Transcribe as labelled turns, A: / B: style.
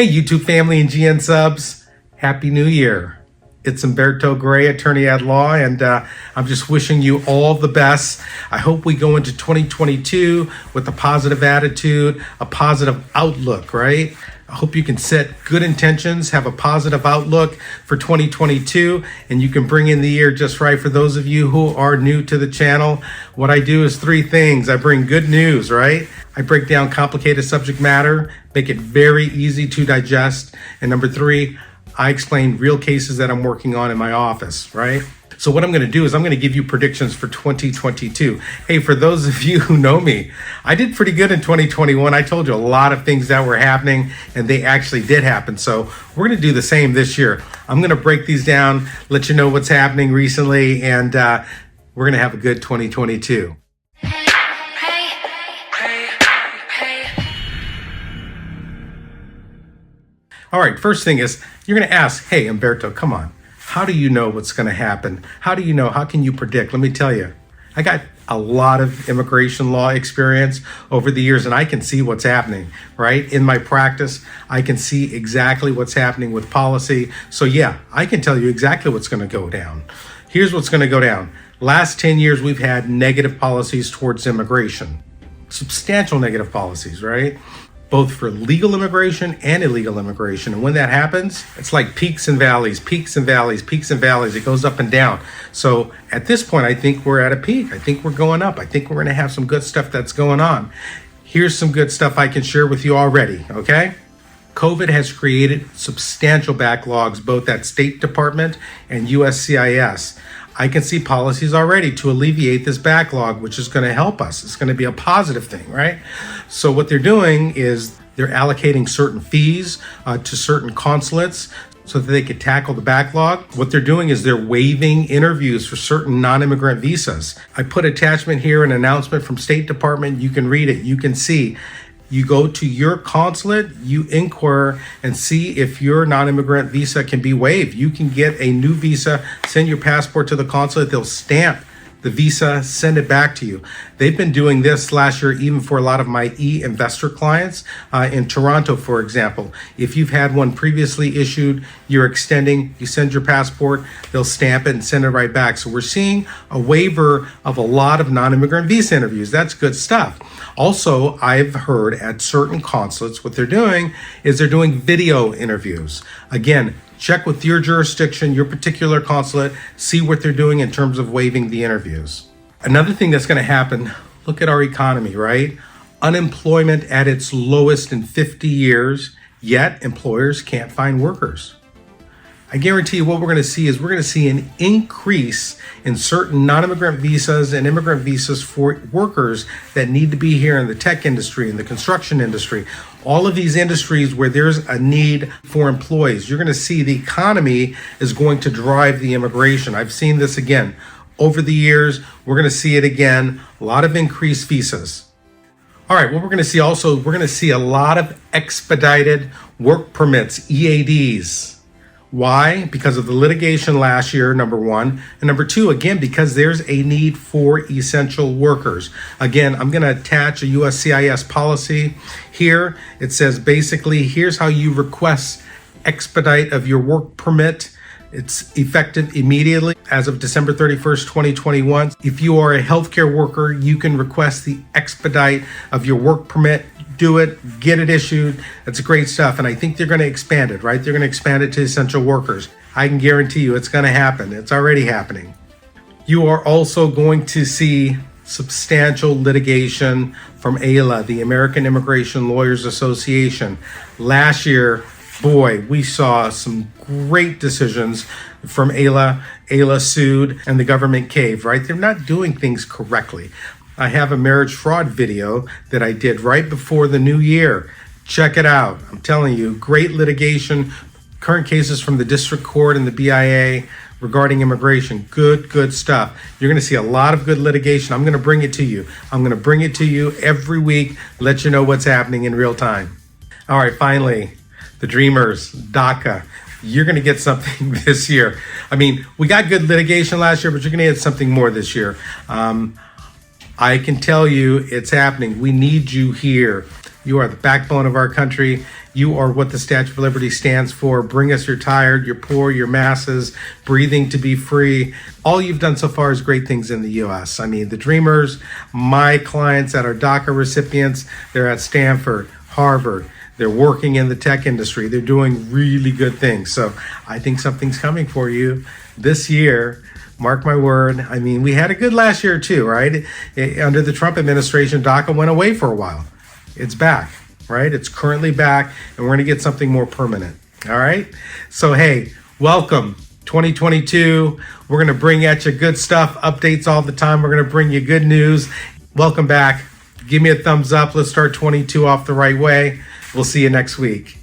A: Hey, YouTube family and GN subs, Happy New Year. It's Humberto Gray, attorney at law, and I'm just wishing you all the best. I hope we go into 2022 with a positive attitude, a positive outlook, right? I hope you can set good intentions, have a positive outlook for 2022, and you can bring in the year just right. For those of you who are new to the channel, what I do is three things. I bring good news, right? I break down complicated subject matter, make it very easy to digest. And number three, I explain real cases that I'm working on in my office, right? So what I'm going to do is I'm going to give you predictions for 2022. Hey, for those of you who know me, I did pretty good in 2021. I told you a lot of things that were happening, and they actually did happen. So we're going to do the same this year. I'm going to break these down, let you know what's happening recently, and we're going to have a good 2022. All right, first thing is you're going to ask, hey, Humberto, come on. How do you know what's going to happen? How do you know? How can you predict? Let me tell you, I got a lot of immigration law experience over the years, and I can see what's happening, right? In my practice, I can see exactly what's happening with policy. So yeah, I can tell you exactly what's going to go down. Here's what's going to go down. Last 10 years, we've had negative policies towards immigration. Substantial negative policies, right? Both for legal immigration and illegal immigration. And when that happens, it's like peaks and valleys, peaks and valleys, peaks and valleys. It goes up and down. So at this point, I think we're at a peak. I think we're going up. I think we're gonna have some good stuff that's going on. Here's some good stuff I can share with you already, okay? COVID has created substantial backlogs, both at State Department and USCIS. I can see policies already to alleviate this backlog, which is going to help us. It's going to be a positive thing, right? So what they're doing is they're allocating certain fees to certain consulates so that they could tackle the backlog. What they're doing is they're waiving interviews for certain non-immigrant visas. I put attachment here, an announcement from State Department. You can read it. You can see. You go to your consulate, you inquire and see if your non-immigrant visa can be waived. You can get a new visa, send your passport to the consulate, they'll stamp the visa, send it back to you. They've been doing this last year, even for a lot of my e-investor clients in Toronto, for example. If you've had one previously issued, you're extending, you send your passport, they'll stamp it and send it right back. So we're seeing a waiver of a lot of non-immigrant visa interviews. That's good stuff. Also, I've heard at certain consulates, what they're doing is they're doing video interviews. Again, check with your jurisdiction, your particular consulate, see what they're doing in terms of waiving the interviews. Another thing that's going to happen, look at our economy, right? Unemployment at its lowest in 50 years, yet employers can't find workers. I guarantee you what we're going to see is we're going to see an increase in certain non-immigrant visas and immigrant visas for workers that need to be here in the tech industry, in the construction industry, all of these industries where there's a need for employees. You're going to see the economy is going to drive the immigration. I've seen this again over the years. We're going to see it again, a lot of increased visas. All right, what we're going to see also, we're going to see a lot of expedited work permits, EADs. Why? Because of the litigation last year, number one. And number two, again, because there's a need for essential workers. Again, I'm going to attach a USCIS policy here. It says basically, here's how you request expedite of your work permit. It's effective immediately as of December 31st, 2021. If you are a healthcare worker, you can request the expedite of your work permit. Do it, get it issued. It's great stuff. And I think they're going to expand it, right? They're going to expand it to essential workers. I can guarantee you it's going to happen. It's already happening. You are also going to see substantial litigation from AILA, the American Immigration Lawyers Association. Last year, boy, we saw some great decisions from AILA. AILA sued and the government caved, right? They're not doing things correctly. I have a marriage fraud video that I did right before the new year. Check it out. I'm telling you, great litigation, current cases from the district court and the BIA regarding immigration. Good stuff. You're going to see a lot of good litigation. I'm going to bring it to you. I'm going to bring it to you every week, let you know what's happening in real time. All right, finally, the Dreamers, DACA. You're going to get something this year. I mean, we got good litigation last year, but you're going to get something more this year. I can tell you it's happening. We need you here. You are the backbone of our country. You are what the Statue of Liberty stands for. Bring us your tired, your poor, your masses, breathing to be free. All you've done so far is great things in the U.S. I mean, the Dreamers, my clients that are DACA recipients, they're at Stanford, Harvard. They're working in the tech industry. They're doing really good things. So I think something's coming for you this year. Mark my word. I mean, we had a good last year too, right? Under the Trump administration, DACA went away for a while. It's back, right? It's currently back, and we're going to get something more permanent. All right? So, hey, welcome 2022. We're going to bring at you good stuff, updates all the time. We're going to bring you good news. Welcome back. Give me a thumbs up. Let's start 22 off the right way. We'll see you next week.